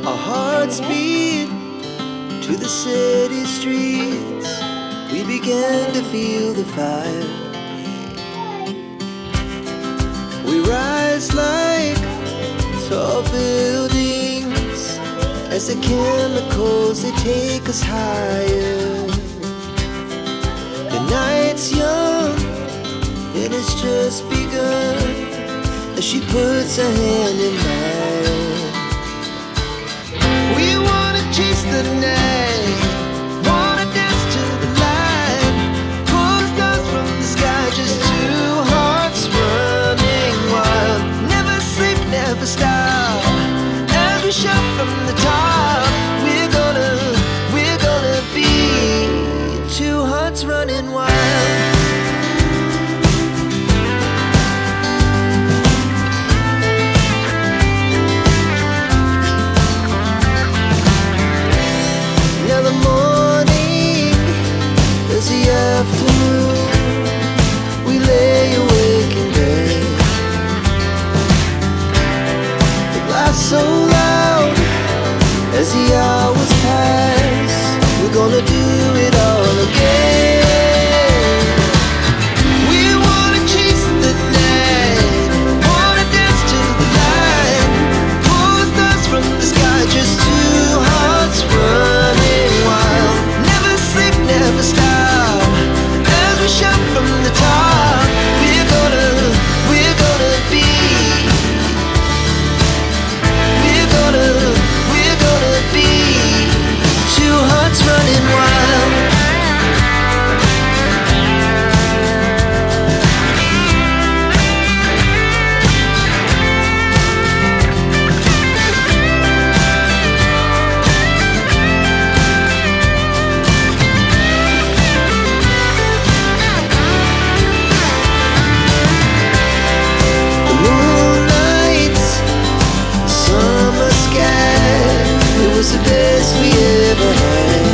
Our hearts beat to the city streets. We began to feel the fire. We rise like tall buildings as the chemicals, they take us higher. The night's young and it's just begun as she puts her hand in mine. We wanna chase the night, wanna dance to the light, pull stars from the sky, just two hearts running wild. Never sleep, never stop, as we shout from the top. We're gonna be two hearts running wild. Afternoon, we lay awake in bed. The laughs so loud as the hours pass. We're gonna do it all again. We wanna chase the night, wanna dance to the light, pull stars from the sky, just two hearts running wild. Never sleep, never stop, shout from the top. We're gonna be. We're gonna be two hearts running wild. The best we ever had,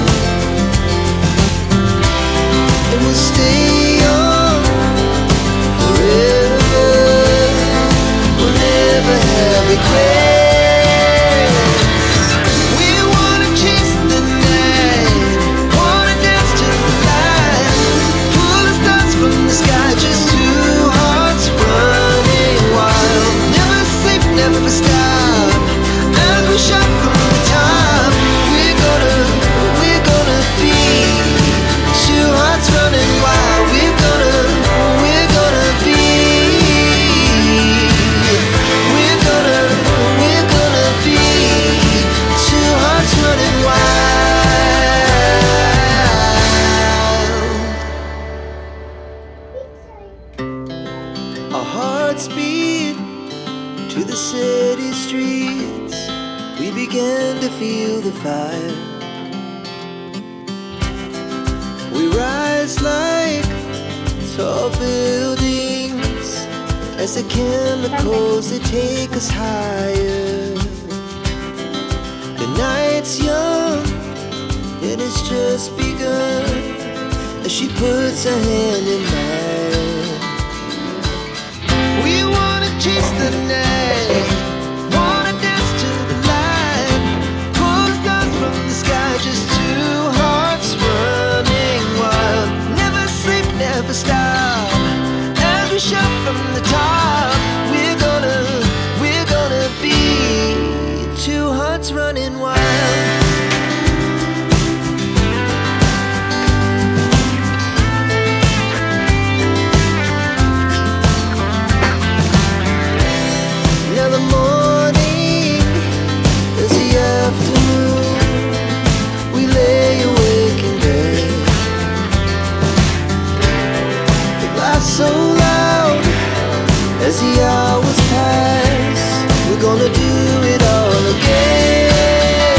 and we'll stay on forever. We'll never have regrets. We wanna chase the night, wanna dance to the light, pull the stars from the sky, just two hearts running wild. Never sleep, never stop, as we shout from the top. Running wild, we're gonna be. We're gonna be two hearts running wild. Our hearts beat to the city streets. We began to feel the fire. We rise like tall buildings as the chemicals, they take us higher. The night's young and it's just begun as she puts her hand in mine. We wanna chase the night, wanna dance to the light, pull stars from the sky, just two hearts running wild. Never sleep, never stop, as we shout from the top. We're gonna be two hearts running wild. Now the morning is the afternoon. We lay awake in bed. So loud as the hours pass. We're gonna do it all again.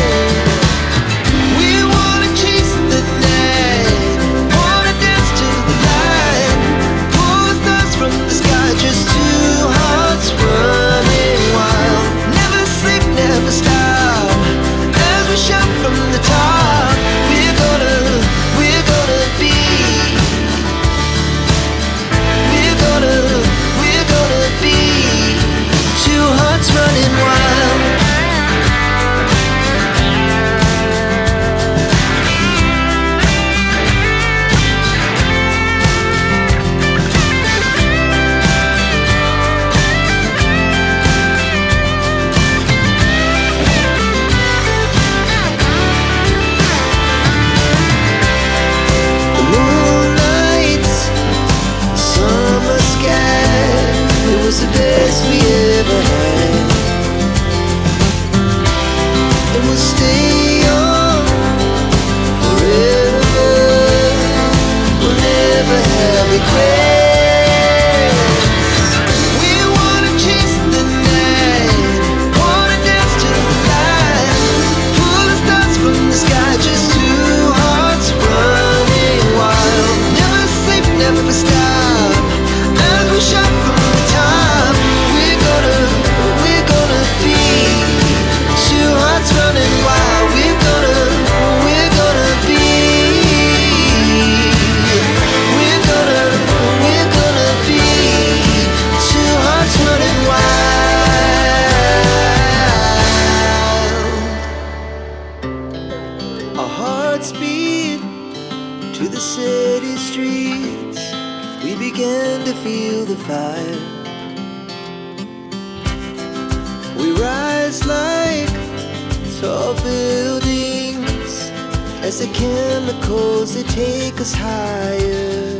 as the chemicals, they take us higher.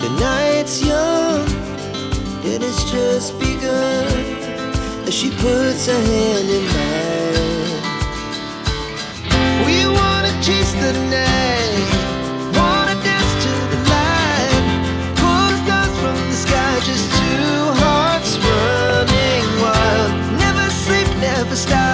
The night's young, it has just begun, as she puts her hand in mine. We wanna chase the night, wanna dance to the light, pull the stars from the sky, just two hearts running wild. Never sleep, never stop.